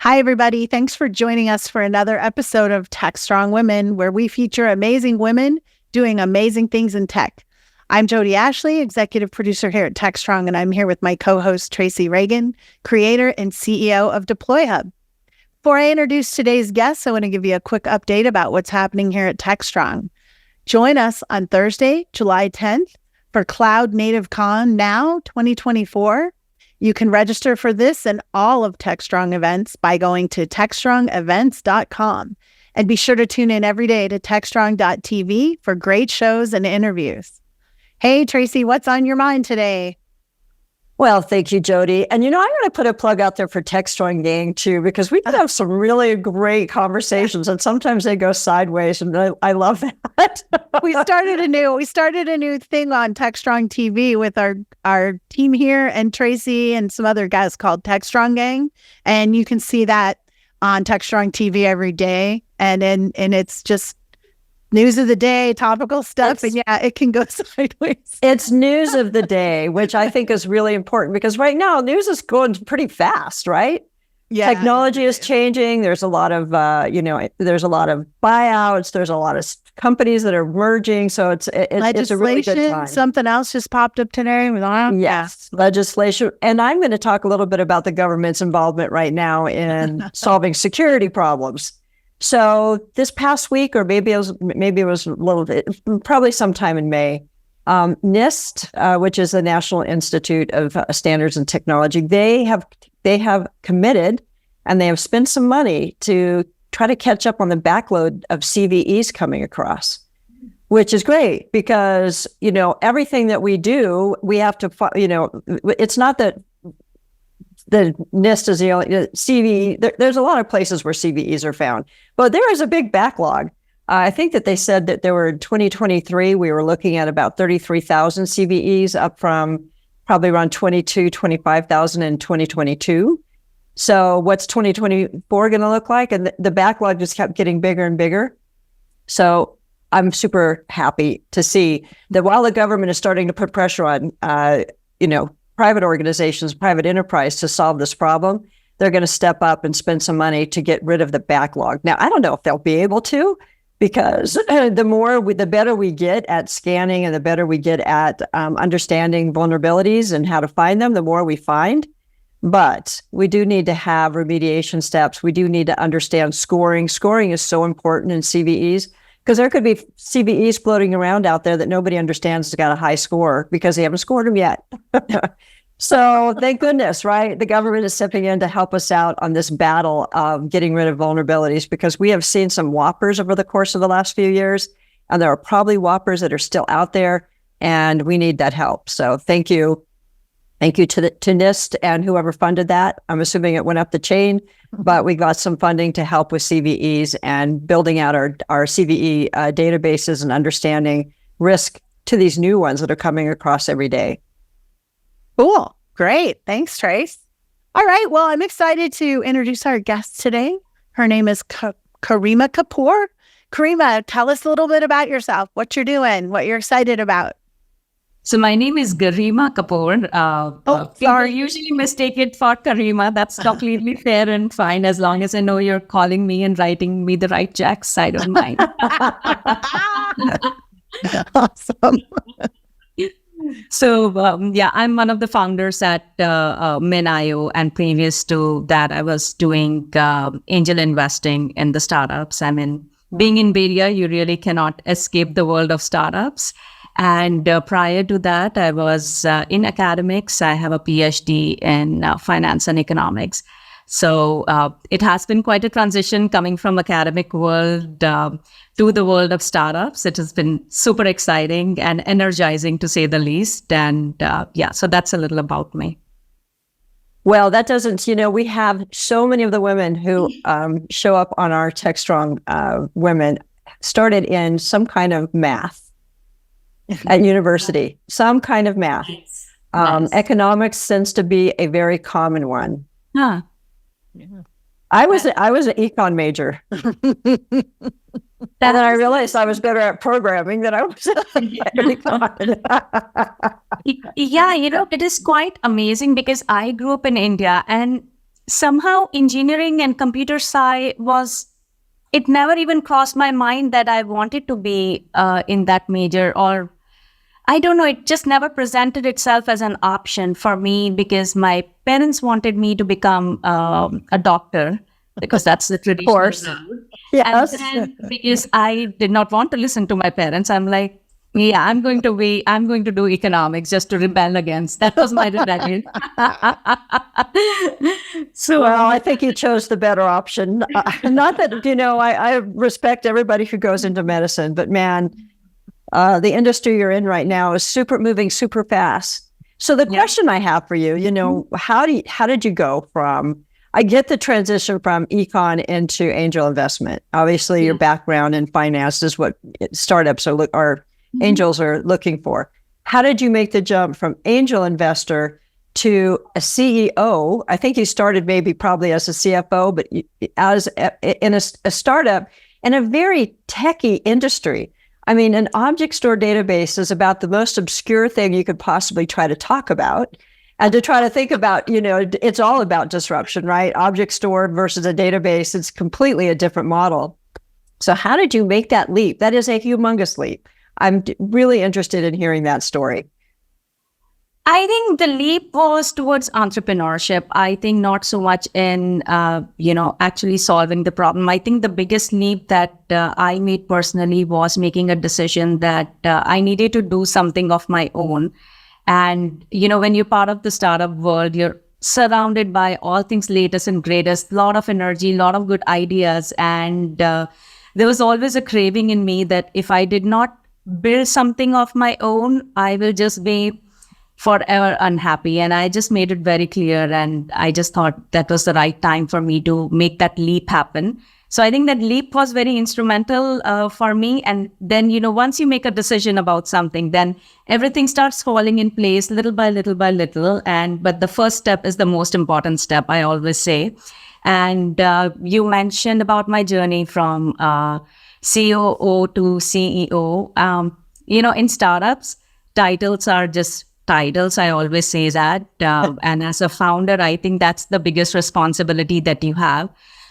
Hi, everybody. Thanks for joining us for another episode of Tech.Strong Women, where we feature amazing women doing amazing things in tech. I'm Jody Ashley, executive producer here at Tech.Strong, and I'm here with my co-host, Tracy Reagan, creator and CEO of Deploy Hub. Before I introduce today's guests, I want to give you a quick update about what's happening here at Tech.Strong. Join us on Thursday, July 10th for Cloud Native Con Now 2024. You can register for this and all of Tech.Strong events by going to techstrongevents.com. And be sure to tune in every day to techstrong.tv for great shows and interviews. Hey, Tracy, what's on your mind today? Well, thank you, Jody. And I'm going to put a plug out there for Tech.Strong Gang too, because we can have some really great conversations, and sometimes they go sideways, and I love that. we started a new thing on Tech.Strong TV with our team here and Tracy and some other guys called Tech.Strong Gang, and you can see that on Tech.Strong TV every day, and it's just news of the day, topical stuff, and it can go sideways. It's news of the day, which I think is really important because right now news is going pretty fast, right? Yeah, technology is changing. There's a lot of there's a lot of buyouts. There's a lot of companies that are merging. So it's a really good time. Something else just popped up today. Yes, legislation, and I'm going to talk a little bit about the government's involvement right now in solving security problems. So this past week, or maybe it was a little bit, probably sometime in May, NIST, which is the National Institute of Standards and Technology, they have committed and they have spent some money to try to catch up on the backload of CVEs coming across, which is great because, everything that we do, we have to, it's not that the NIST is the only CVE. There's a lot of places where CVEs are found, but there is a big backlog. I think that they said that there were in 2023, we were looking at about 33,000 CVEs, up from probably around 25,000 in 2022. So what's 2024 going to look like? And the backlog just kept getting bigger and bigger. So I'm super happy to see that while the government is starting to put pressure on, private organizations, private enterprise to solve this problem, they're going to step up and spend some money to get rid of the backlog. Now, I don't know if they'll be able to, because the better we get at scanning and the better we get at understanding vulnerabilities and how to find them, the more we find. But we do need to have remediation steps. We do need to understand scoring. Scoring is so important in CVEs, because there could be CVEs floating around out there that nobody understands has got a high score because they haven't scored them yet. So thank goodness, right? The government is stepping in to help us out on this battle of getting rid of vulnerabilities, because we have seen some whoppers over the course of the last few years, and there are probably whoppers that are still out there, and we need that help. So thank you. Thank you to NIST and whoever funded that. I'm assuming it went up the chain, but we got some funding to help with CVEs and building out our CVE databases and understanding risk to these new ones that are coming across every day. Cool. Great. Thanks, Trace. All right. Well, I'm excited to introduce our guest today. Her name is Karima Kapoor. Karima, tell us a little bit about yourself, what you're doing, what you're excited about. So my name is Garima Kapoor. People usually mistake it for Karima. That's completely fair and fine, as long as I know you're calling me and writing me the right checks. I don't mind. Awesome. So I'm one of the founders at Min.io, and previous to that, I was doing angel investing in the startups. I mean, being in Bay Area, you really cannot escape the world of startups. And prior to that, I was in academics. I have a PhD in finance and economics. So it has been quite a transition coming from academic world to the world of startups. It has been super exciting and energizing, to say the least. And so that's a little about me. Well, that doesn't, we have so many of the women who show up on our Tech.Strong women started in some kind of math at university, some kind of math. Nice. Economics tends to be a very common one. Huh. Yeah. I was an econ major. And then I realized I was better at programming than I was at econ. It is quite amazing because I grew up in India, and somehow engineering and computer sci it never even crossed my mind that I wanted to be in that major, or I don't know, it just never presented itself as an option for me because my parents wanted me to become a doctor because that's the traditional route. Yes. And then because I did not want to listen to my parents, I'm like, yeah, I'm going to do economics just to rebel against. That was my rebellion. So, Well, I think you chose the better option. Not that, I respect everybody who goes into medicine, but man, the industry you're in right now is moving super fast. So the question I have for you, how did you go from, I get the transition from econ into angel investment. Obviously, your background in finance is what startups are angels are looking for. How did you make the jump from angel investor to a CEO? I think you started probably as a CFO, but in a startup in a very techie industry. I mean, an object store database is about the most obscure thing you could possibly try to talk about. And to try to think about, it's all about disruption, right? Object store versus a database, it's completely a different model. So how did you make that leap? That is a humongous leap. I'm really interested in hearing that story. I think the leap was towards entrepreneurship. I think not so much in, actually solving the problem. I think the biggest leap that I made personally was making a decision that I needed to do something of my own. And, when you're part of the startup world, you're surrounded by all things latest and greatest, a lot of energy, a lot of good ideas. And there was always a craving in me that if I did not build something of my own, I will just be forever unhappy. And I just made it very clear. And I just thought that was the right time for me to make that leap happen. So I think that leap was very instrumental for me. And then, once you make a decision about something, then everything starts falling in place little by little by little. But the first step is the most important step, I always say. And you mentioned about my journey from COO to CEO. In startups, titles are just titles. I always say that. And as a founder, I think that's the biggest responsibility that you have.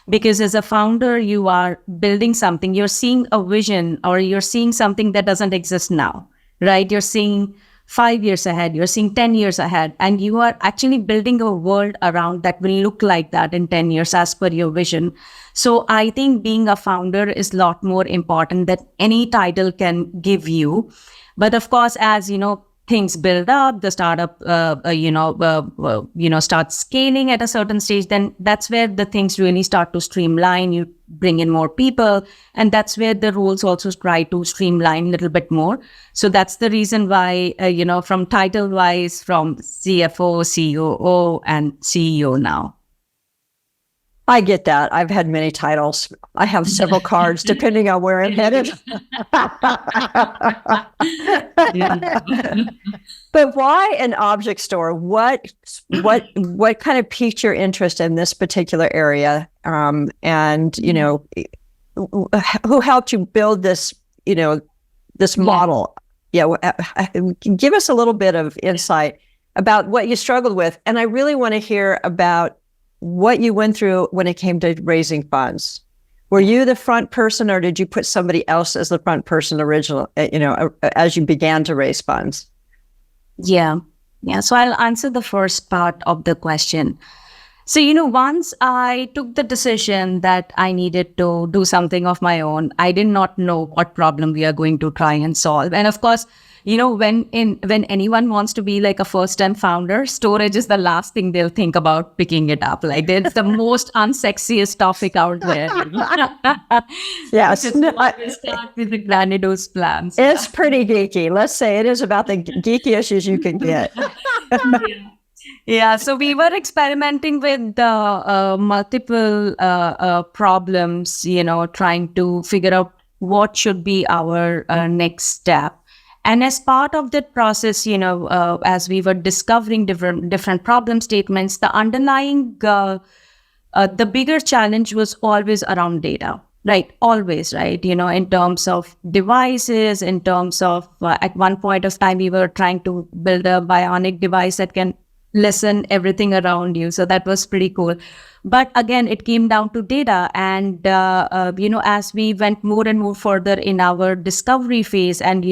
Because as a founder, you are building something, you're seeing a vision, or you're seeing something that doesn't exist now, right? You're seeing 5 years ahead, you're seeing 10 years ahead, and you are actually building a world around that will look like that in 10 years as per your vision. So I think being a founder is a lot more important than any title can give you. But of course, as things build up, the startup, starts scaling at a certain stage, then that's where the things really start to streamline. You bring in more people, and that's where the roles also try to streamline a little bit more. So that's the reason why, from title-wise, from CFO, COO, and CEO now. I get that. I've had many titles. I have several cards depending on where I'm headed. But why an object store? What kind of piqued your interest in this particular area? And who helped you build this? This model. Yeah, give us a little bit of insight about what you struggled with, and I really want to hear about what you went through when it came to raising funds. Were you the front person, or did you put somebody else as the front person as you began to raise funds? Yeah. So I'll answer the first part of the question. So, once I took the decision that I needed to do something of my own, I did not know what problem we are going to try and solve. And of course, when anyone wants to be like a first-time founder, storage is the last thing they'll think about picking it up. Like it's the most unsexiest topic out there. Yes. Start with the grandiose plans. It's pretty geeky. Let's say it is about the geekiest as you can get. Yeah, so we were experimenting with multiple problems, trying to figure out what should be our next step. And as part of that process, as we were discovering different problem statements, the underlying, the bigger challenge was always around data, right? Always, right? In terms of devices, in terms of, at one point of time, we were trying to build a bionic device that can listen everything around you. So that was pretty cool. But again, it came down to data. And, as we went more and more further in our discovery phase, and,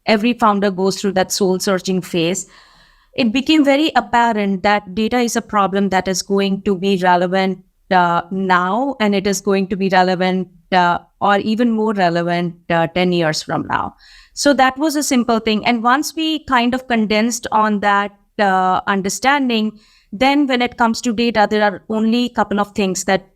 every founder goes through that soul searching phase, it became very apparent that data is a problem that is going to be relevant now, and it is going to be relevant or even more relevant 10 years from now. So that was a simple thing. And once we kind of condensed on that understanding, then when it comes to data, there are only a couple of things that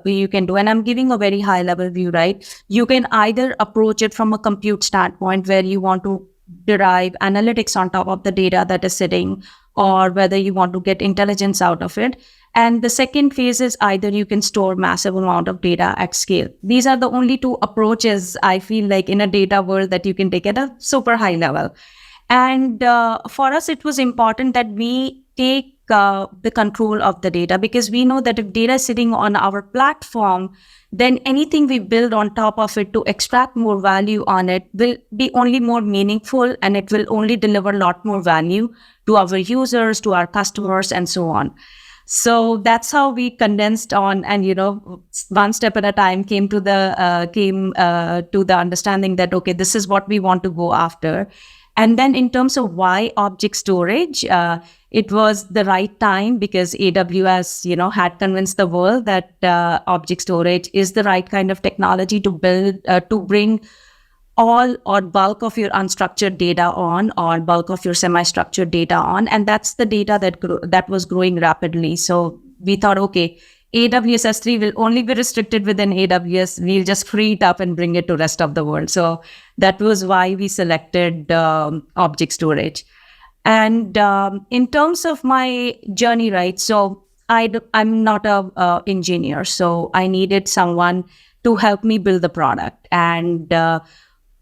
you can do. And I'm giving a very high level view, right? You can either approach it from a compute standpoint where you want to derive analytics on top of the data that is sitting, or whether you want to get intelligence out of it. And the second phase is either you can store massive amount of data at scale. These are the only two approaches I feel like in a data world that you can take at a super high level. And for us, it was important that we take the control of the data, because we know that if data is sitting on our platform, then anything we build on top of it to extract more value on it will be only more meaningful, and it will only deliver a lot more value to our users, to our customers, and so on. So that's how we condensed on, and one step at a time came to the understanding that, okay, this is what we want to go after. And then in terms of why object storage, it was the right time, because AWS, had convinced the world that object storage is the right kind of technology to build, to bring all or bulk of your unstructured data on, or bulk of your semi-structured data on. And that's the data that was growing rapidly. So we thought, okay, AWS S3 will only be restricted within AWS. We'll just free it up and bring it to rest of the world. So that was why we selected object storage. And in terms of my journey, right? So I'm not a engineer, so I needed someone to help me build the product. And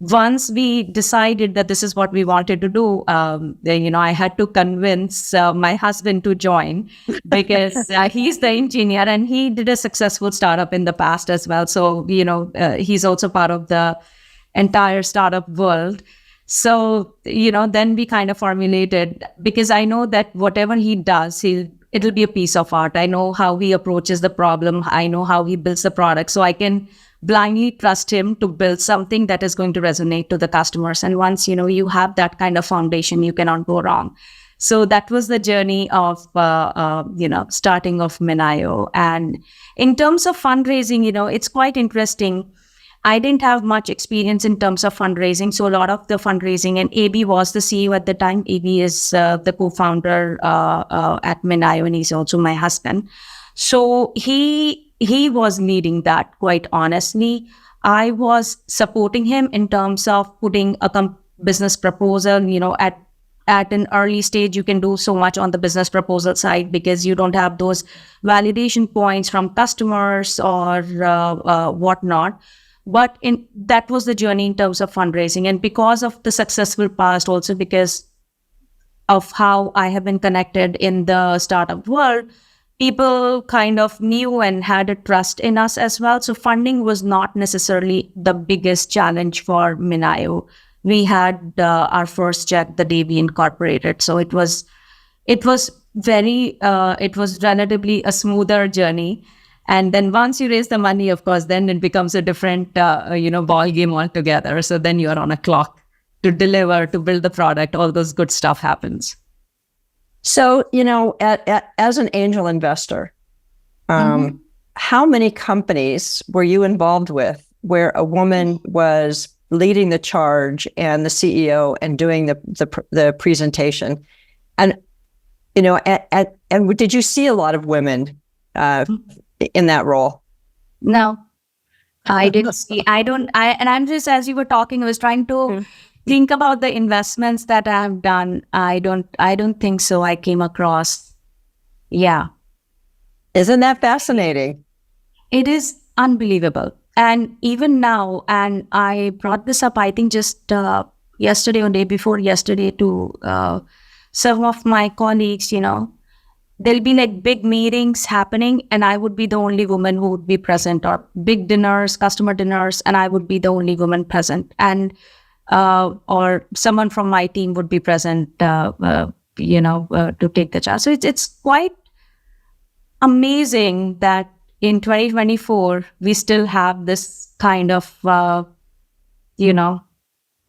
once we decided that this is what we wanted to do, I had to convince my husband to join, because he's the engineer and he did a successful startup in the past as well. So, he's also part of the entire startup world. So, then we kind of formulated, because I know that whatever he does, it'll be a piece of art. I know how he approaches the problem. I know how he builds the product. So I can blindly trust him to build something that is going to resonate to the customers. And once, you have that kind of foundation, you cannot go wrong. So that was the journey of, starting of Minayo. And in terms of fundraising, it's quite interesting. I didn't have much experience in terms of fundraising. So a lot of the fundraising, and AB was the CEO at the time. AB is the co-founder at Minayo, and he's also my husband. So he was leading that, quite honestly. I was supporting him in terms of putting a business proposal. At an early stage, you can do so much on the business proposal side, because you don't have those validation points from customers or whatnot. But that was the journey in terms of fundraising. And because of the successful past, also because of how I have been connected in the startup world, people kind of knew and had a trust in us as well. So funding was not necessarily the biggest challenge for Minayo. We had our first check the day we incorporated. So it was relatively a smoother journey. And then once you raise the money, of course, then it becomes a different, ball game altogether. So then you're on a clock to deliver, to build the product, all those good stuff happens. So, as an angel investor, how many companies were you involved with where a woman was leading the charge and the CEO and doing the presentation? And, and did you see a lot of women in that role? No, I didn't see. And I'm just, as you were talking, I was trying to think about the investments that I have done. I don't think so. I came across. Yeah. Isn't that fascinating? It is unbelievable. And even now, and I brought this up, I think just yesterday or day before yesterday to some of my colleagues, there'll be like big meetings happening and I would be the only woman who would be present, or big dinners, customer dinners, and I would be the only woman present. And or someone from my team would be present, to take the chance. So it's quite amazing that in 2024 we still have this kind of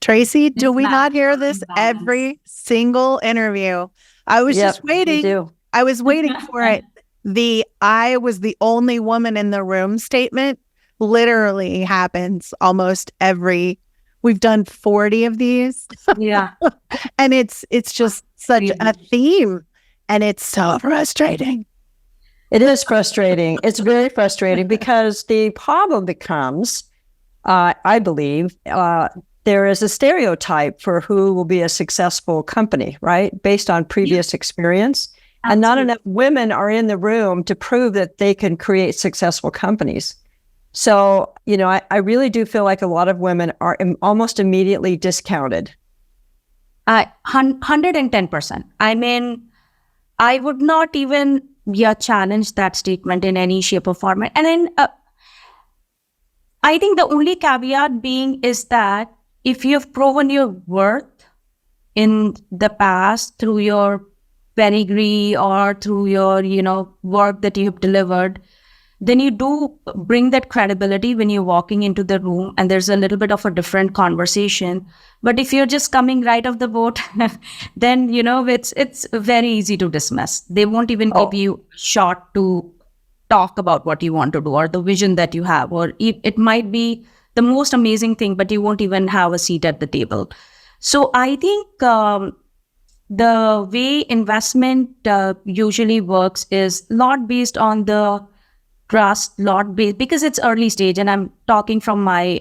Tracy, do we not hear imbalance. this every single interview? I was just we waiting. do. I was waiting for it. The I was the only woman in the room statement literally happens almost we've done 40 of these. Yeah. And it's just such a theme, and it's so frustrating. It is frustrating. It's very frustrating because the problem becomes, I believe, there is a stereotype for who will be a successful company, right? Based on previous experience. Absolutely. And not enough women are in the room to prove that they can create successful companies. So, I really do feel like a lot of women are almost immediately discounted. 110%. I mean, I would not even challenge that statement in any shape or form. And then I think the only caveat being is that if you've proven your worth in the past through your pedigree or through your, work that you've delivered, then you do bring that credibility when you're walking into the room, and there's a little bit of a different conversation. But if you're just coming right off the boat, then, it's very easy to dismiss. They won't even give you a shot to talk about what you want to do or the vision that you have, or it might be the most amazing thing, but you won't even have a seat at the table. So I think the way investment usually works is not based on the trust, not based, because it's early stage, and I'm talking from my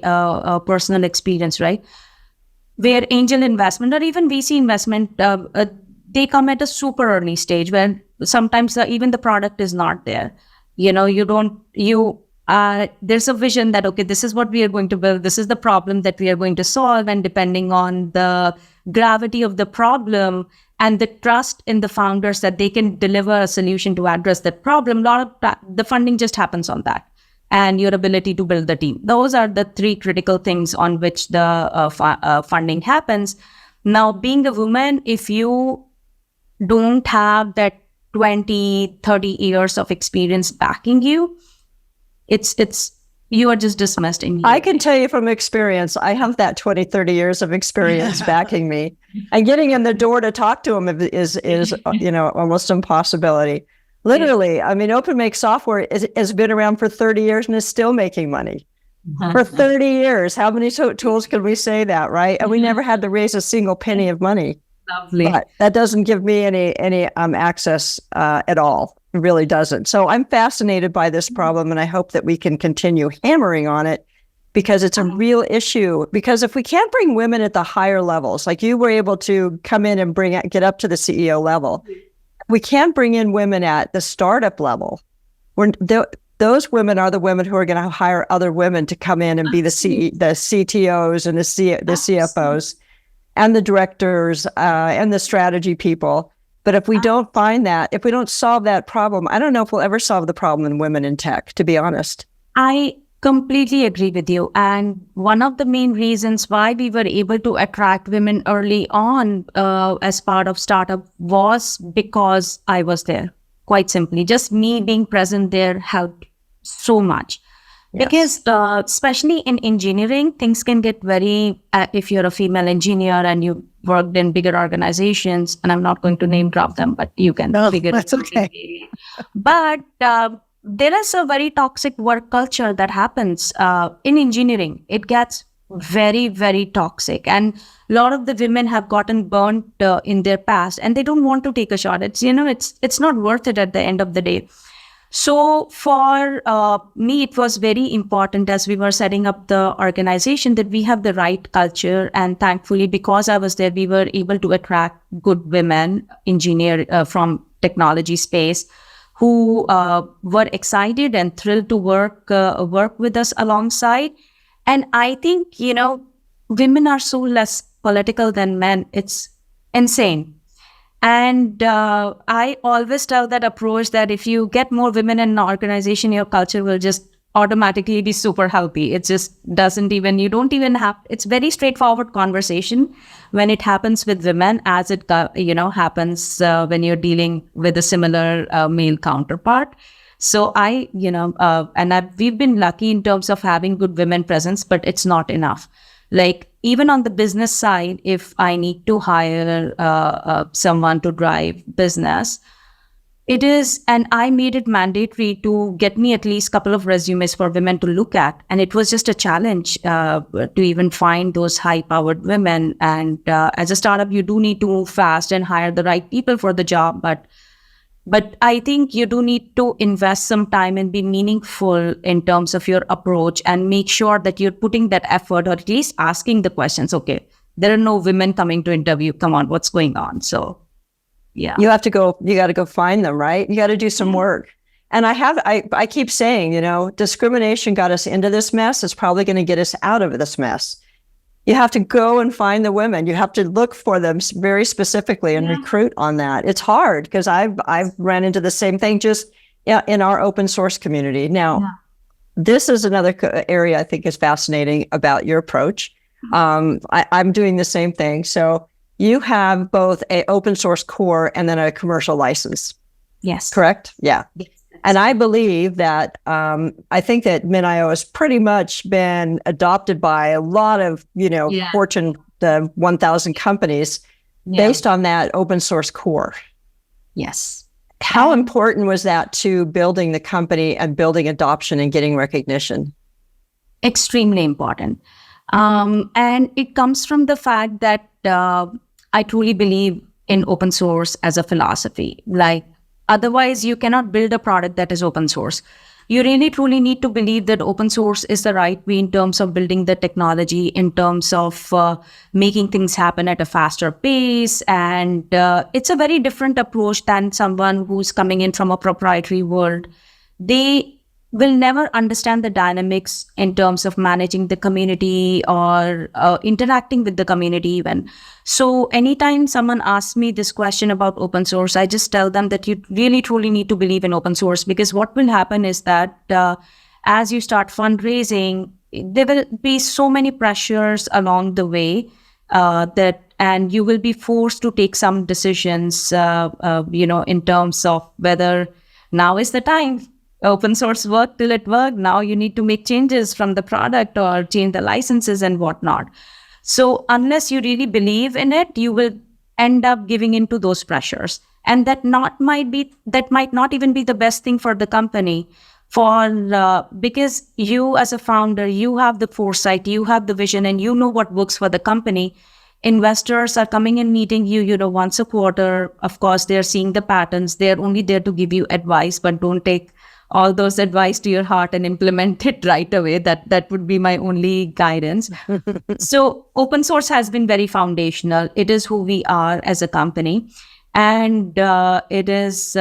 personal experience, right? Where angel investment or even VC investment, they come at a super early stage where sometimes even the product is not there. There's a vision that, okay, this is what we are going to build. This is the problem that we are going to solve. And depending on the gravity of the problem and the trust in the founders that they can deliver a solution to address that problem, a lot of the funding just happens on that, and your ability to build the team. Those are the three critical things on which the funding happens. Now, being a woman, if you don't have that 20, 30 years of experience backing you, you are just dismissed immediately. I can tell you from experience, I have that 20, 30 years of experience backing me. And getting in the door to talk to them is almost impossibility. Literally, I mean, OpenMake software has been around for 30 years and is still making money. For 30 years, how many tools can we say that, right? And we never had to raise a single penny of money. Lovely. But that doesn't give me any access at all. It really doesn't. So I'm fascinated by this problem, and I hope that we can continue hammering on it because it's a real issue. Because if we can't bring women at the higher levels, like you were able to come in and get up to the CEO level, we can't bring in women at the startup level. Those women are the women who are going to hire other women to come in and be the CTOs and the CFOs and the directors and the strategy people. But if we don't find that, if we don't solve that problem, I don't know if we'll ever solve the problem in women in tech, to be honest. I completely agree with you. And one of the main reasons why we were able to attract women early on as part of startup was because I was there. Quite simply, just me being present there helped so much. Yes. Because especially in engineering, things can get very, if you're a female engineer and you worked in bigger organizations, and I'm not going to name drop them, but you can figure that's it out. okay. But there is a very toxic work culture that happens in engineering. It gets very, very toxic. And a lot of the women have gotten burnt in their past, and they don't want to take a shot. It's not worth it at the end of the day. So for me, it was very important as we were setting up the organization that we have the right culture. And thankfully, because I was there, we were able to attract good women, engineer from technology space, who were excited and thrilled to work with us alongside. And I think, women are so less political than men. It's insane. And I always tell that approach that if you get more women in an organization, your culture will just automatically be super healthy. It just doesn't even, you don't even have, it's very straightforward conversation when it happens with women as it, happens when you're dealing with a similar male counterpart. So we've been lucky in terms of having good women presence, but it's not enough. Like even on the business side, if I need to hire someone to drive business, it is, and I made it mandatory to get me at least a couple of resumes for women to look at. And it was just a challenge to even find those high-powered women. And as a startup, you do need to move fast and hire the right people for the job. But I think you do need to invest some time and be meaningful in terms of your approach and make sure that you're putting that effort or at least asking the questions. Okay, there are no women coming to interview. Come on, what's going on? So yeah. You got to go find them, right? You got to do some work. And I keep saying, discrimination got us into this mess. It's probably going to get us out of this mess. You have to go and find the women. You have to look for them very specifically and recruit on that. It's hard because I've ran into the same thing just in our open source community. Now, this is another area I think is fascinating about your approach. I'm doing the same thing. So you have both an open source core and then a commercial license. Yes. Correct? Yeah. Yes. And I believe that I think that MinIO has pretty much been adopted by a lot of, Fortune 1000 companies based on that open source core. Yes. How important was that to building the company and building adoption and getting recognition? Extremely important. And it comes from the fact that I truly believe in open source as a philosophy. Like, otherwise, you cannot build a product that is open source. You really, truly need to believe that open source is the right way in terms of building the technology, in terms of making things happen at a faster pace. And it's a very different approach than someone who's coming in from a proprietary world. They will never understand the dynamics in terms of managing the community or interacting with the community even. So anytime someone asks me this question about open source, I just tell them that you really truly need to believe in open source, because what will happen is that as you start fundraising, there will be so many pressures along the way and you will be forced to take some decisions, in terms of whether now is the time. Open source worked till it worked. Now you need to make changes from the product or change the licenses and whatnot. So unless you really believe in it, you will end up giving into those pressures. And that might not even be the best thing for the company, because you as a founder, you have the foresight, you have the vision, and you know what works for the company. Investors are coming and meeting you, once a quarter. Of course, they're seeing the patterns. They're only there to give you advice, but don't take all those advice to your heart and implement it right away. That would be my only guidance. So open source has been very foundational. It is who we are as a company. And it is,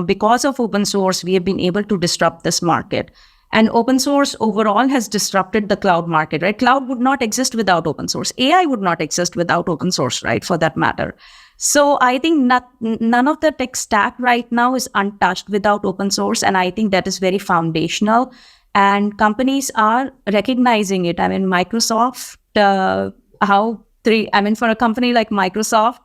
because of open source, we have been able to disrupt this market. And open source overall has disrupted the cloud market, right? Cloud would not exist without open source. AI would not exist without open source, right? For that matter. So I think none of the tech stack right now is untouched without open source. And I think that is very foundational. And companies are recognizing it. I mean, Microsoft, for a company like Microsoft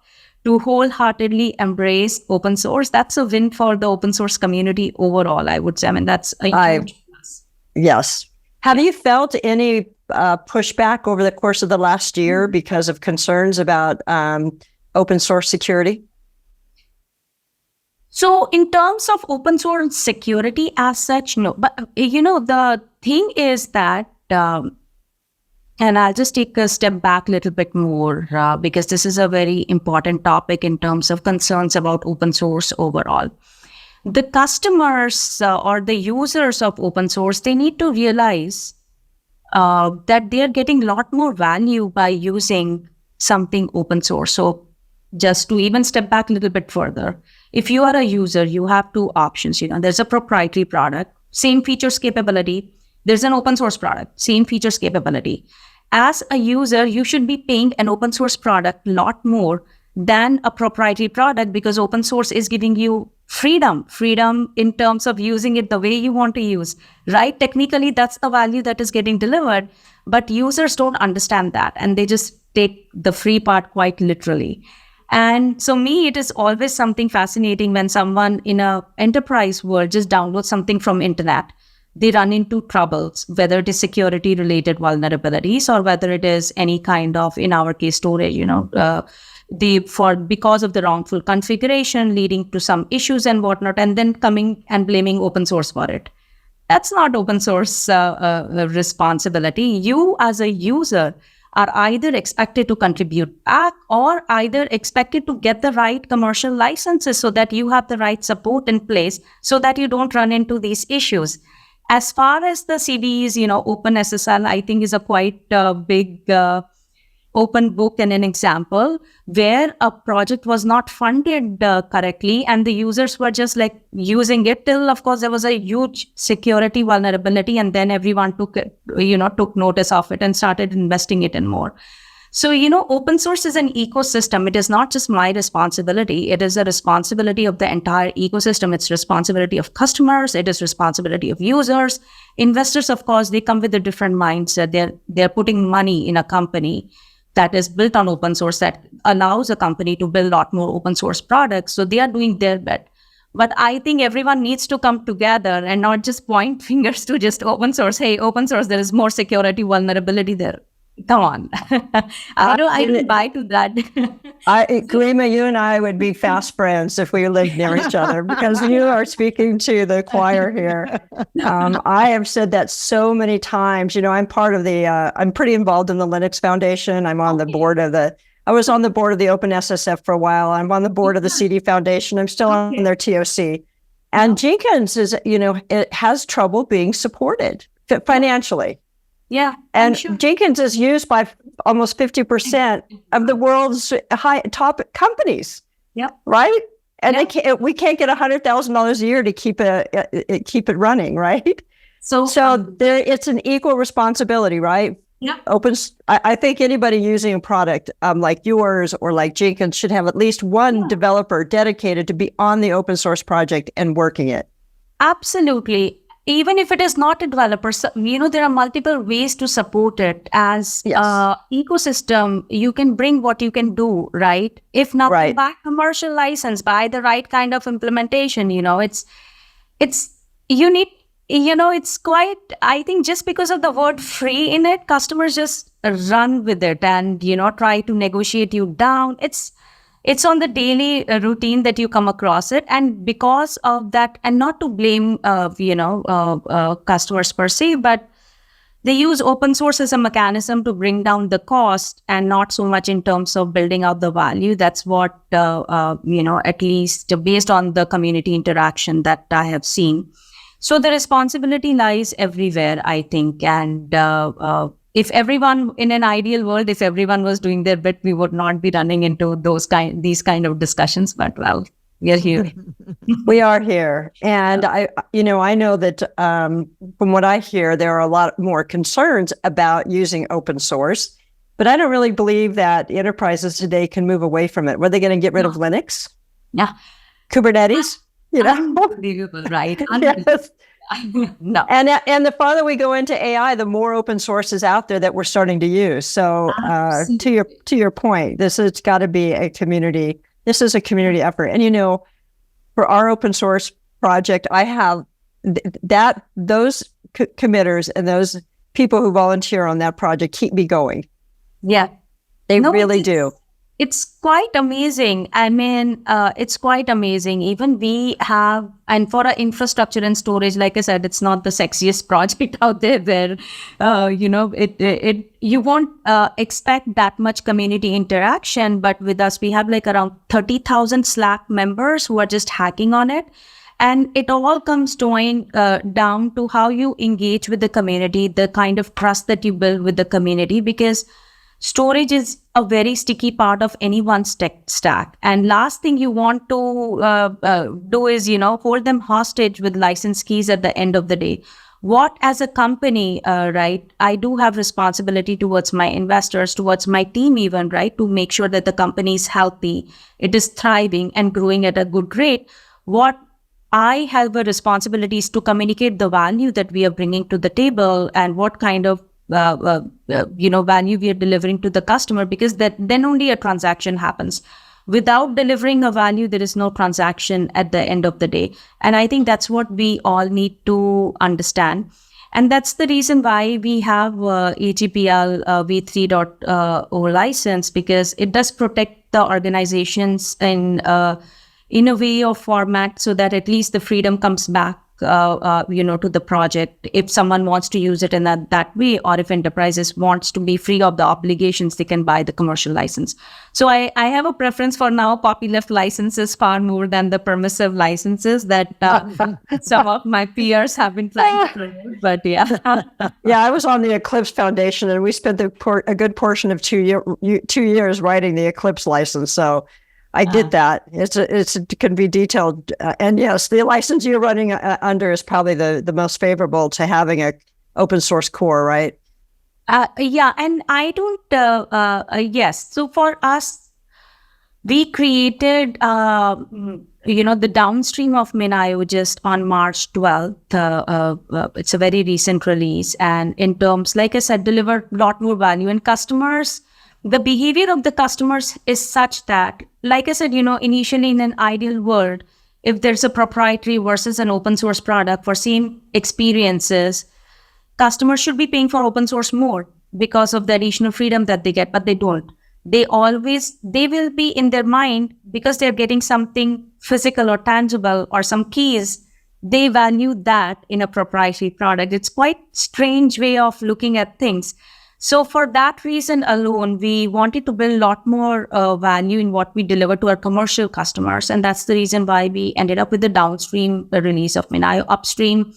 to wholeheartedly embrace open source, that's a win for the open source community overall, I would say. I mean, that's a huge plus. Yes. Have you felt any pushback over the course of the last year because of concerns about open source security? So in terms of open source security as such, no. But, the thing is that, and I'll just take a step back a little bit more because this is a very important topic in terms of concerns about open source overall. The customers or the users of open source, they need to realize that they're getting a lot more value by using something open source. So just to even step back a little bit further, if you are a user, you have two options. There's a proprietary product, same features, capability. There's an open source product, same features, capability. As a user, you should be paying an open source product a lot more than a proprietary product, because open source is giving you freedom in terms of using it the way you want to use, right? Technically, that's the value that is getting delivered, but users don't understand that, and they just take the free part quite literally. And so me, it is always something fascinating when someone in a enterprise world just downloads something from internet. They run into troubles, whether it is security related vulnerabilities or whether it is any kind of, in our case, storage, because of the wrongful configuration leading to some issues and whatnot, and then coming and blaming open source for it. That's not open source responsibility. You as a user are either expected to contribute back or either expected to get the right commercial licenses so that you have the right support in place so that you don't run into these issues. As far as the CVEs, OpenSSL, I think is a quite big open book and an example where a project was not funded correctly and the users were just like using it till, of course, there was a huge security vulnerability, and then everyone took notice of it and started investing it in more. So, open source is an ecosystem. It is not just my responsibility. It is a responsibility of the entire ecosystem. It's responsibility of customers. It is responsibility of users. Investors, of course, they come with a different mindset. They're putting money in a company that is built on open source that allows a company to build a lot more open source products. So they are doing their bit. But I think everyone needs to come together and not just point fingers to just open source. Hey, open source, there is more security vulnerability there. Come on. I don't buy to that. Garima, you and I would be fast friends if we lived near each other because you are speaking to the choir here. I have said that so many times. I'm part of I'm pretty involved in the Linux Foundation. I'm on the board of I was on the board of the OpenSSF for a while. I'm on the board of the CD Foundation. I'm still on their TOC. And Jenkins it has trouble being supported financially. Yeah. And sure. Jenkins is used by almost 50% of the world's top companies. Yep. Right? And we can't get $100,000 a year to keep it running, right? So it's an equal responsibility, right? Yeah. I think anybody using a product like yours or like Jenkins should have at least one developer dedicated to be on the open source project and working it. Absolutely. Even if it is not a developer, there are multiple ways to support it as ecosystem. You can bring what you can do, right? If not, buy commercial license, buy the right kind of implementation. It's quite, I think just because of the word free in it, customers just run with it and, try to negotiate you down. It's on the daily routine that you come across it. And because of that, and not to blame, customers per se, but they use open source as a mechanism to bring down the cost and not so much in terms of building out the value. That's what, at least based on the community interaction that I have seen. So the responsibility lies everywhere, I think. And if everyone in an ideal world, if everyone was doing their bit, we would not be running into these kind of discussions. But well, we are here. We are here. And I know that from what I hear, there are a lot more concerns about using open source, but I don't really believe that enterprises today can move away from it. Were they going to get rid of Linux? Yeah. Kubernetes? Unbelievable, right? Yes. No. And the farther we go into AI, the more open source is out there that we're starting to use. So to your point, this has got to be a community. This is a community effort. And for our open source project, I have those committers and those people who volunteer on that project keep me going. Yeah. They really do. It's quite amazing. I mean, it's quite amazing. Even we have, and for our infrastructure and storage, like I said, it's not the sexiest project out there where, you won't expect that much community interaction. But with us, we have like around 30,000 Slack members who are just hacking on it. And it all comes down to how you engage with the community, the kind of trust that you build with the community, because storage is a very sticky part of anyone's tech stack. And last thing you want to do is, hold them hostage with license keys at the end of the day. What as a company, I do have responsibility towards my investors, towards my team even, right, to make sure that the company is healthy, it is thriving and growing at a good rate. what I have a responsibility is to communicate the value that we are bringing to the table and what kind of value we are delivering to the customer, because then only a transaction happens. Without delivering a value, there is no transaction at the end of the day. And I think that's what we all need to understand. And that's the reason why we have AGPL v3.0 license, because it does protect the organizations in a way or format, so that at least the freedom comes back to the project if someone wants to use it in that way, or if enterprises wants to be free of the obligations, they can buy the commercial license. So I have a preference for now copyleft licenses far more than the permissive licenses that some of my peers have been trying to promote. But yeah. Yeah, I was on the Eclipse Foundation, and we spent a good portion of 2 years writing the Eclipse license. So I did that. It can be detailed. And yes, the license you're running under is probably the most favorable to having a open source core, right? Yeah. And I don't, yes. So for us, we created, the downstream of MinIO just on March 12th. It's a very recent release. And in terms, like I said, deliver a lot more value. And customers, the behavior of the customers is such that, like I said, initially in an ideal world, if there's a proprietary versus an open source product for same experiences, customers should be paying for open source more because of the additional freedom that they get, but they don't. They will be in their mind, because they're getting something physical or tangible or some keys, they value that in a proprietary product. It's quite strange way of looking at things. So for that reason alone, we wanted to build a lot more value in what we deliver to our commercial customers. And that's the reason why we ended up with the downstream release of MinIO upstream.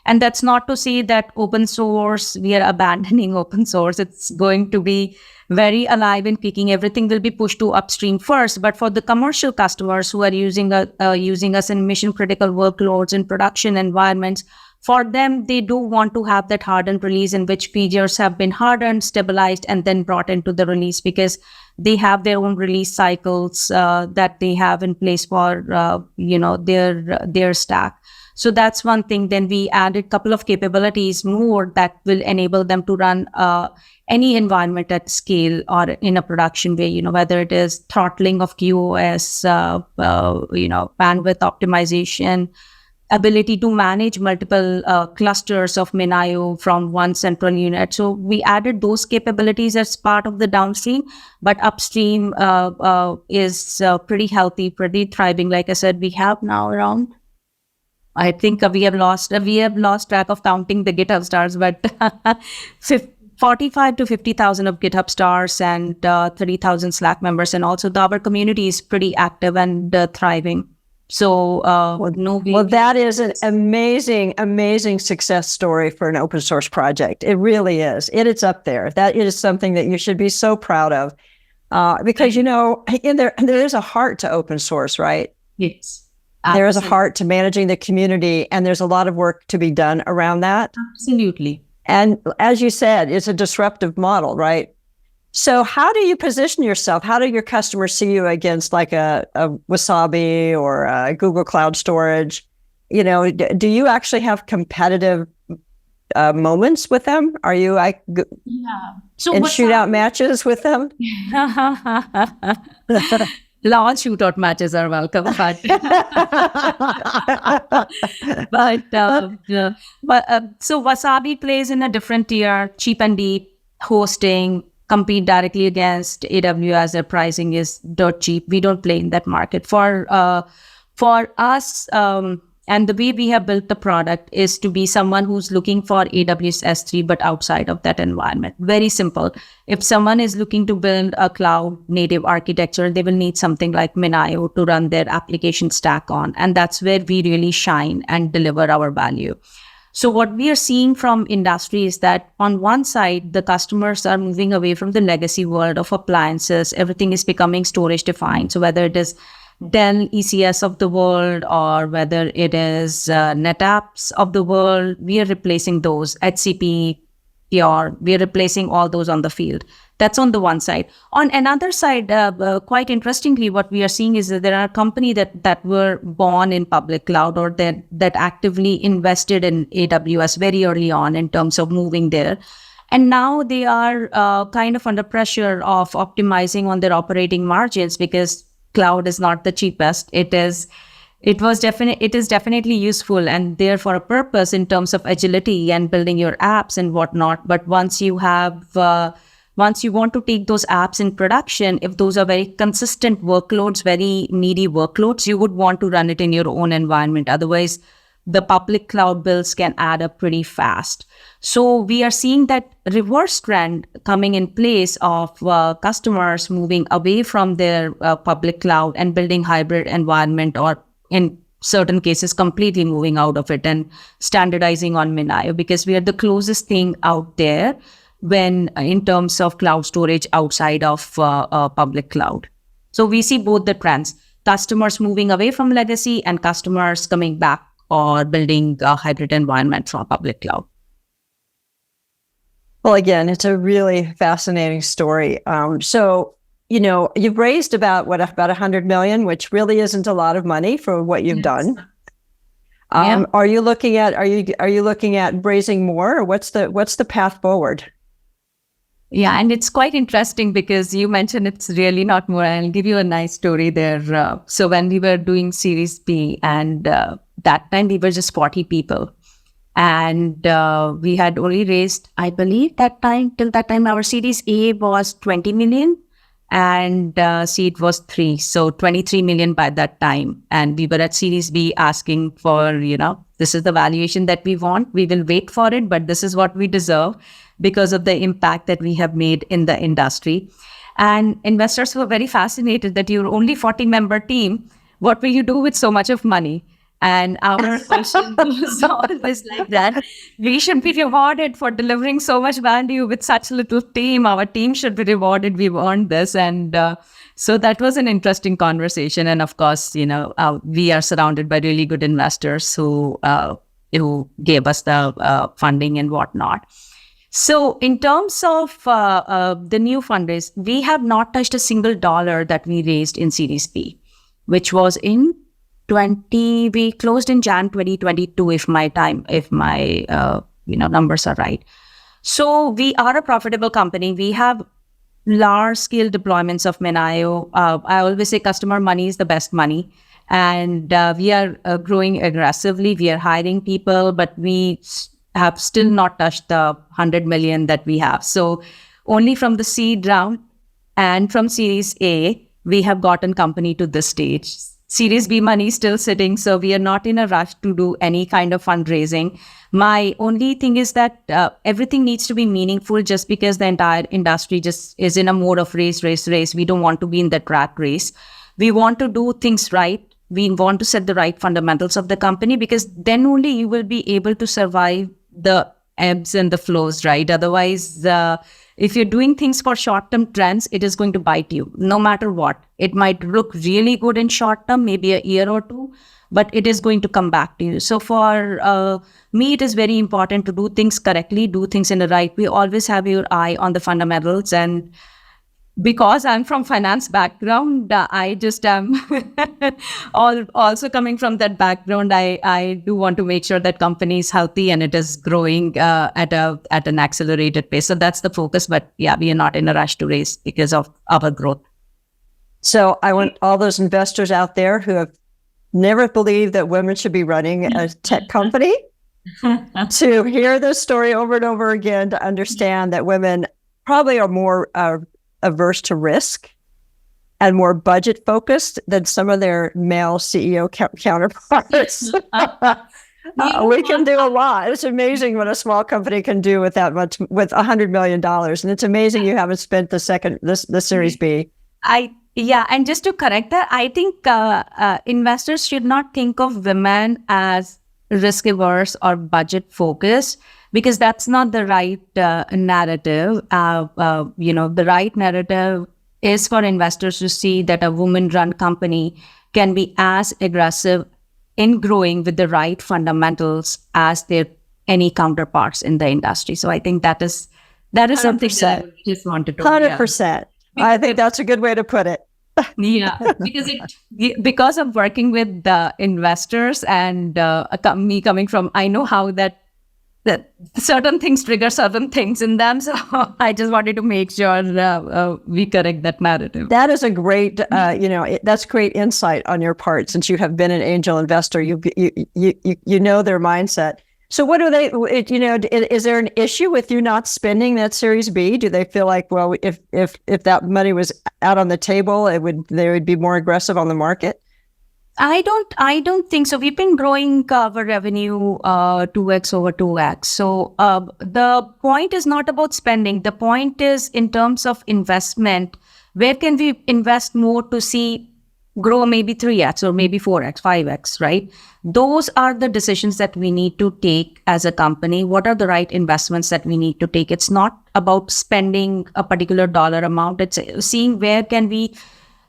And that's not to say that open source, we are abandoning open source. It's going to be very alive and kicking. Everything will be pushed to upstream first. But for the commercial customers who are using us in mission critical workloads in production environments, for them, they do want to have that hardened release in which features have been hardened, stabilized, and then brought into the release, because they have their own release cycles that they have in place for their stack. So that's one thing. Then we added a couple of capabilities more that will enable them to run any environment at scale or in a production way, whether it is throttling of QoS, bandwidth optimization, ability to manage multiple clusters of MinIO from one central unit. So we added those capabilities as part of the downstream, but upstream is pretty healthy, pretty thriving. Like I said, we have now around, I think we have lost track of counting the GitHub stars, but 45 to 50,000 of GitHub stars and 30,000 Slack members. And also our community is pretty active and thriving. So, that is an amazing success story for an open source project. It really is. It's up there. That is something that you should be so proud of, because there is a heart to open source, right? Yes, absolutely. There is a heart to managing the community, and there's a lot of work to be done around that. Absolutely. And as you said, it's a disruptive model, right? So how do you position yourself? How do your customers see you against like a Wasabi or a Google Cloud Storage? Do you actually have competitive moments with them? Are you in shootout matches with them? Launch shootout matches are welcome, but so Wasabi plays in a different tier, cheap and deep hosting. Compete directly against AWS. Their pricing is dirt cheap. We don't play in that market. For us, and the way we have built the product is to be someone who's looking for AWS S3, but outside of that environment. Very simple. If someone is looking to build a cloud native architecture, they will need something like MinIO to run their application stack on. And that's where we really shine and deliver our value. So what we are seeing from industry is that on one side, the customers are moving away from the legacy world of appliances. Everything is becoming storage defined. So whether it is Dell ECS of the world or whether it is NetApps of the world, we are replacing those. HCP, Pure, we are replacing all those on the field. That's on the one side. On another side, quite interestingly, what we are seeing is that there are companies that were born in public cloud or that actively invested in AWS very early on in terms of moving there. And now they are kind of under pressure of optimizing on their operating margins because cloud is not the cheapest. It is definitely useful and there for a purpose in terms of agility and building your apps and whatnot. But once you want to take those apps in production, if those are very consistent workloads, very needy workloads, you would want to run it in your own environment. Otherwise, the public cloud bills can add up pretty fast. So we are seeing that reverse trend coming in place of customers moving away from their public cloud and building hybrid environment, or in certain cases, completely moving out of it and standardizing on Minayo, because we are the closest thing out there when in terms of cloud storage outside of public cloud. So we see both the trends, customers moving away from legacy and customers coming back or building a hybrid environment from public cloud. Well, again, it's a really fascinating story. So, you've raised about 100 million, which really isn't a lot of money for what you've done. Yeah. Are you looking at raising more, or what's the path forward? Yeah, and it's quite interesting because you mentioned it's really not more. I'll give you a nice story there. So when we were doing Series B, and that time we were just 40 people. And we had only raised, I believe till that time, our Series A was 20 million and seed was 3. So 23 million by that time. And we were at Series B asking for, this is the valuation that we want. We will wait for it, but this is what we deserve because of the impact that we have made in the industry. And investors were very fascinated that you're only 40-member team. What will you do with so much of money? And our question was always like that. We should be rewarded for delivering so much value with such little team. Our team should be rewarded. We've earned this. And so that was an interesting conversation. And of course, we are surrounded by really good investors who gave us the funding and whatnot. So in terms of the new fundraise, we have not touched a single dollar that we raised in Series B, which was in we closed in Jan 2022, if my numbers are right. So we are a profitable company. We have large scale deployments of Minayo. I always say customer money is the best money. And we are growing aggressively. We are hiring people, but we have still not touched the 100 million that we have. So only from the seed round and from Series A, we have gotten company to this stage. Series B money is still sitting, so we are not in a rush to do any kind of fundraising. My only thing is that everything needs to be meaningful. Just because the entire industry just is in a mode of race, we don't want to be in that rat race. We want to do things right. We want to set the right fundamentals of the company, because then only you will be able to survive the ebbs and the flows, right? Otherwise, if you're doing things for short-term trends, it is going to bite you no matter what. It might look really good in short term, maybe a year or two, but it is going to come back to you. So for me, it is very important to do things correctly, do things in the right way. Always have your eye on the fundamentals. And because I'm from finance background, I just am also coming from that background. I do want to make sure that company is healthy and it is growing at an accelerated pace. So that's the focus. But yeah, we are not in a rush to raise because of our growth. So I want all those investors out there who have never believed that women should be running a tech company to hear this story over and over again, to understand that women probably are more averse to risk and more budget focused than some of their male CEO counterparts. We can do a lot. It's amazing what a small company can do with that much, with $100 million. And it's amazing you haven't spent the Series B. And just to correct that, I think investors should not think of women as risk averse or budget focused, because that's not the right narrative. The right narrative is for investors to see that a woman-run company can be as aggressive in growing with the right fundamentals as their any counterparts in the industry. So I think that is That is something that I 100%. just wanted to. 100%. I think that's a good way to put it. Yeah, because of working with the investors and me coming from, I know how that certain things trigger certain things in them. So I just wanted to make sure we correct that narrative. That is a great, that's great insight on your part. Since you have been an angel investor, you know their mindset. So what do they, is there an issue with you not spending that Series B? Do they feel like, well, if that money was out on the table, they would be more aggressive on the market? I don't think so. We've been growing our revenue 2x over 2x. So the point is not about spending. The point is in terms of investment, where can we invest more to see grow maybe 3x or maybe 4x, 5x, right? Those are the decisions that we need to take as a company. What are the right investments that we need to take? It's not about spending a particular dollar amount. It's seeing where can we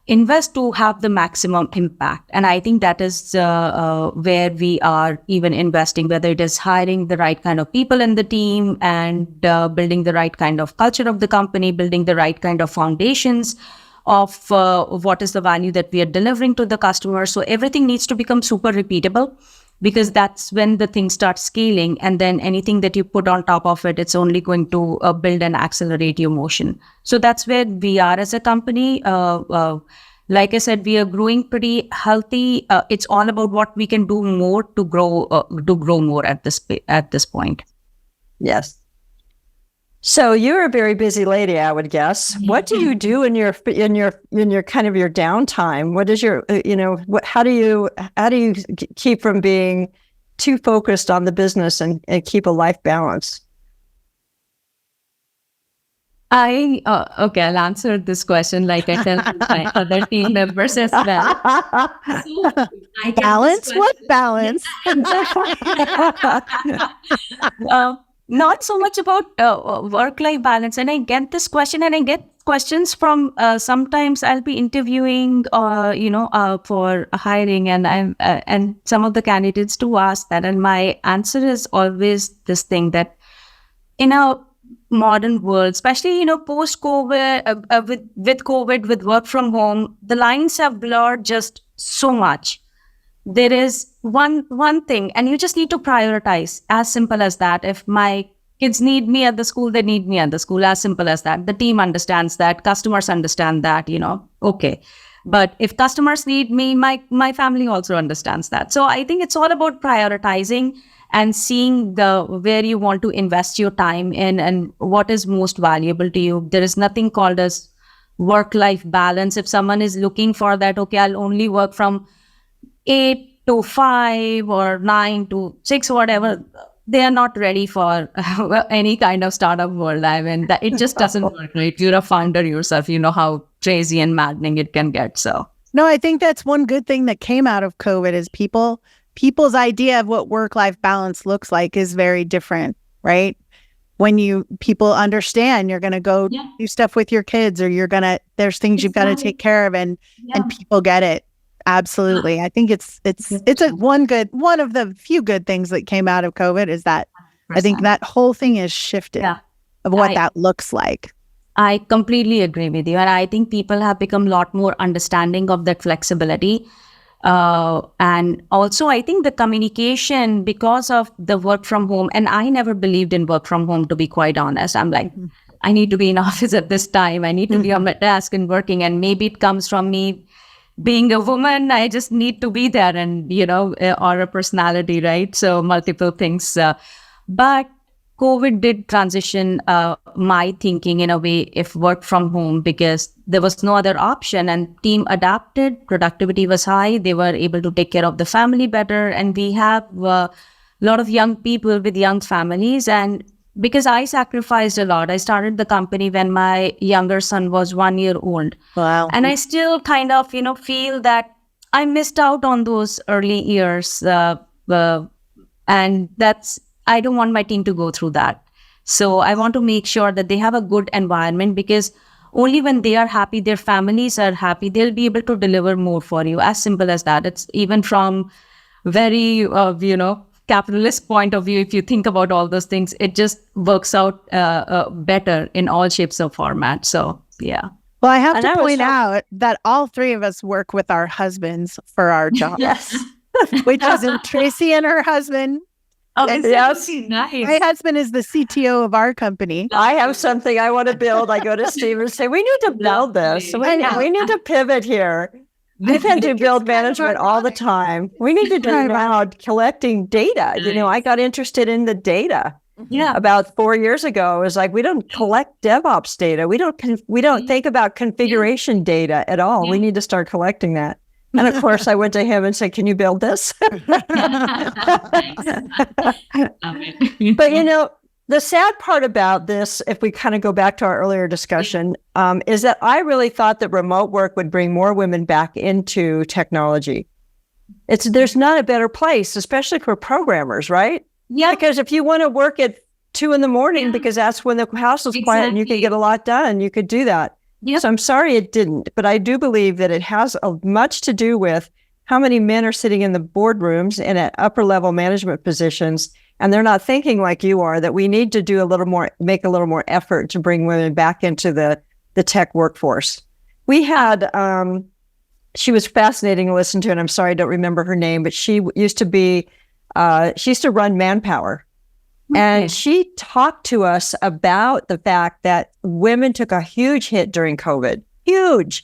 invest to have the maximum impact. And I think that is where we are even investing, whether it is hiring the right kind of people in the team and building the right kind of culture of the company, building the right kind of foundations of what is the value that we are delivering to the customer. So everything needs to become super repeatable, because that's when the things start scaling. And then anything that you put on top of it, it's only going to build and accelerate your motion. So that's where we are as a company. Like I said, we are growing pretty healthy. It's all about what we can do more to grow more at this point. Yes. So you're a very busy lady, I would guess. What do you do in your kind of your downtime? What is your, how do you keep from being too focused on the business and keep a life balance? I'll answer this question like I tell my other team members as well. So Balance? What balance? Not so much about work-life balance. And I get this question, and I get questions from sometimes I'll be interviewing, for hiring, and some of the candidates do ask that, and my answer is always this thing that in a modern world, especially post-COVID, with COVID, with work from home, the lines have blurred just so much. There is one thing, and you just need to prioritize. As simple as that. If my kids need me at the school, they need me at the school. As simple as that. The team understands that. Customers understand that. Okay. But if customers need me, my family also understands that. So I think it's all about prioritizing and seeing where you want to invest your time in and what is most valuable to you. There is nothing called as work-life balance. If someone is looking for that, okay, I'll only work from 8 to 5 or 9 to 6, whatever, they are not ready for any kind of startup world. I mean, it just doesn't work, right? You're a founder yourself. You know how crazy and maddening it can get. So no, I think that's one good thing that came out of COVID is people's idea of what work-life balance looks like is very different, right? When people understand you're going to go do stuff with your kids, or there's things you've got to take care of, and people get it. Absolutely. I think it's one of the few good things that came out of COVID is that 100%. I think that whole thing is shifted of what that looks like. I completely agree with you. And I think people have become a lot more understanding of that flexibility. And also, I think the communication, because of the work from home, and I never believed in work from home, to be quite honest. I'm like, I need to be in office at this time. I need to be on my desk and working. And maybe it comes from me being a woman. I just need to be there, and, or a personality, right? So multiple things. But COVID did transition my thinking in a way, if work from home, because there was no other option, and team adapted, productivity was high, they were able to take care of the family better. And we have a lot of young people with young families. And because I sacrificed a lot, I started the company when my younger son was 1 year old. Wow. And I still kind of, feel that I missed out on those early years. And I don't want my team to go through that. So I want to make sure that they have a good environment, because only when they are happy, their families are happy, they'll be able to deliver more for you. As simple as that. It's even from very, capitalist point of view, if you think about all those things, it just works out better in all shapes or formats. So, yeah. Well, I have to point out that all three of us work with our husbands for our job. Yes. Which isn't Tracy and her husband. Oh, yes. Nice. My husband is the CTO of our company. I have something I want to build. I go to Steve and say, we need to build this. We need to pivot here. I've had to build management all the time. We need to do around collecting data. Nice. I got interested in the data. Yeah. About 4 years ago, it was like, we don't collect DevOps data. We don't think about configuration data at all. We need to start collecting that. And of course, I went to him and said, can you build this? But, the sad part about this, if we kind of go back to our earlier discussion, is that I really thought that remote work would bring more women back into technology. There's not a better place, especially for programmers, right? Yeah. Because if you want to work at 2 a.m, because that's when the house is quiet and you can get a lot done, you could do that. Yep. So I'm sorry it didn't, but I do believe that it has much to do with how many men are sitting in the boardrooms and at upper level management positions, and they're not thinking like you are, that we need to do make a little more effort to bring women back into the tech workforce. We had, she was fascinating to listen to, and I'm sorry I don't remember her name, but she used to run Manpower. Okay. And she talked to us about the fact that women took a huge hit during COVID. Huge.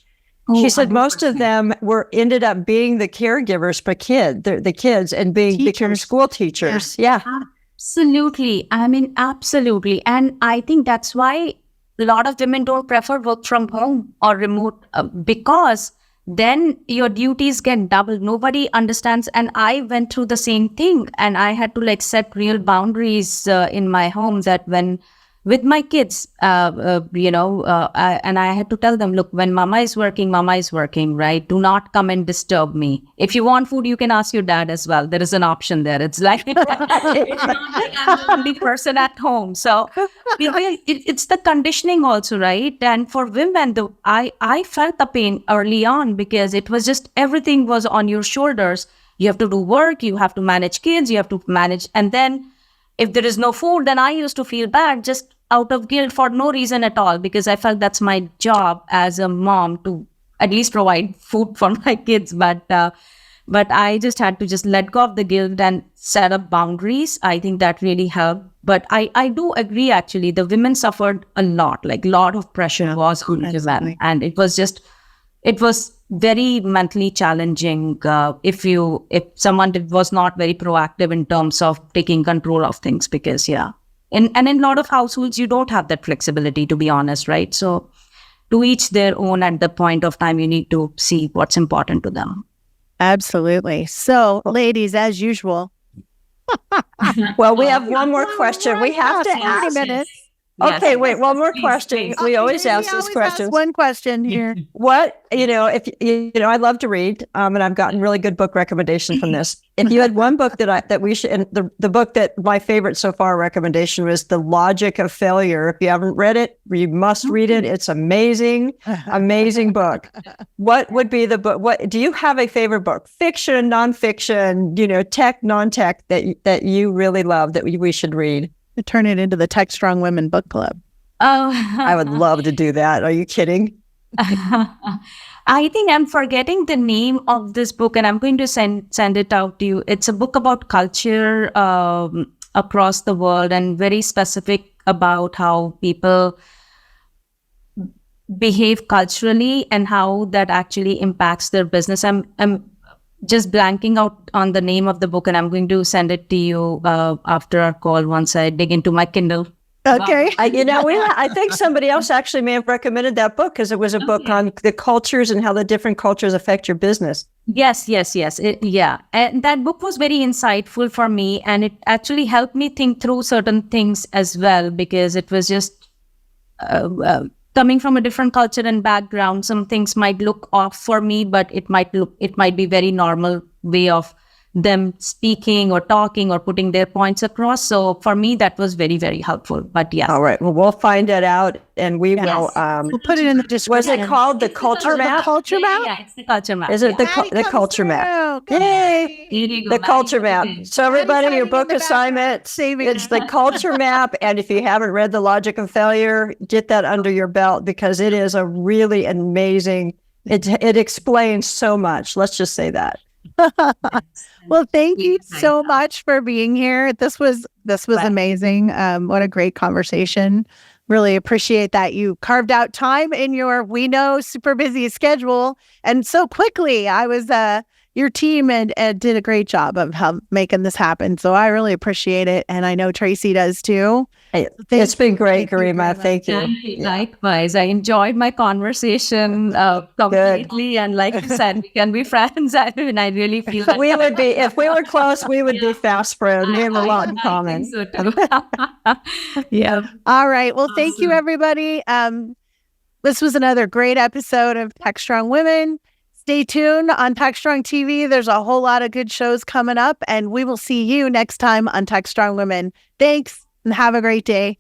She said 100%. Most of them ended up being the caregivers for the kids and become school teachers. Yeah. Absolutely. I mean, absolutely. And I think that's why a lot of women don't prefer work from home or remote because then your duties get doubled. Nobody understands. And I went through the same thing, and I had to set real boundaries in my home that with my kids, and I had to tell them, look, when mama is working, right? Do not come and disturb me. If you want food, you can ask your dad as well. There is an option there. It's like, it's not like I'm the only person at home. So it's the conditioning also, right? And for women, I felt the pain early on because it was just everything was on your shoulders. You have to do work, you have to manage kids, you have to manage, and then if there is no food, then I used to feel bad just out of guilt for no reason at all, because I felt that's my job as a mom to at least provide food for my kids. But I just had to just let go of the guilt and set up boundaries. I think that really helped. But I do agree, actually, the women suffered a lot, lot of pressure was on them. And it was very mentally challenging if someone was not very proactive in terms of taking control of things, because and in a lot of households you don't have that flexibility, to be honest, right? So to each their own. At the point of time, you need to see what's important to them. Absolutely. So ladies, as usual. Well, we have one more question. We have to ask. Okay, wait, one more question. We always ask this question. One question here. What, I love to read, and I've gotten really good book recommendations from this. If you had one book that we should, and the book that my favorite so far recommendation was The Logic of Failure. If you haven't read it, you must read it. It's amazing, amazing book. What would be the book? What do you have a favorite book? Fiction, nonfiction, tech, non-tech that you really love that we should read? To turn it into the Tech.Strong Women Book Club. Oh, I would love to do that. Are you kidding? I think I'm forgetting the name of this book, and I'm going to send it out to you. It's a book about culture across the world, and very specific about how people behave culturally and how that actually impacts their business. I'm just blanking out on the name of the book, and I'm going to send it to you after our call once I dig into my Kindle. Okay. I think somebody else actually may have recommended that book because it was a book on the cultures and how the different cultures affect your business. Yes. And that book was very insightful for me, and it actually helped me think through certain things as well, because it was just coming from a different culture and background. Some things might look off for me, but it might be very normal way of them speaking or talking or putting their points across. So for me, that was very, very helpful. But yes. All right. Well, we'll find it out, and we will. We'll put it in the description. Was it called the culture map? The culture map? Yeah, it's the culture map. Is it yeah. the culture map? Through. Yay! Here you go, The culture map. Maddie. So everybody, your Maddie's book in the background, assignment, saving it's it. the culture map. And if you haven't read The Logic of Failure, get that under your belt, because it is a really amazing, it explains so much. Let's just say that. Well, thank you so much for being here. This was amazing. What a great conversation. Really appreciate that you carved out time in your, we know, super busy schedule, and so quickly. I was your team and did a great job of making this happen. So I really appreciate it, and I know Tracy does too. Hey, it's been great, Garima. Thank you. Likewise, I enjoyed my conversation completely, and like you said, we can be friends. I really feel that We would be, if we were close, we would be fast friends. We have a lot in common. So yeah. All right. Well, thank you, everybody. This was another great episode of Tech.Strong Women. Stay tuned on Tech.Strong TV. There's a whole lot of good shows coming up, and we will see you next time on Tech.Strong Women. Thanks, and have a great day.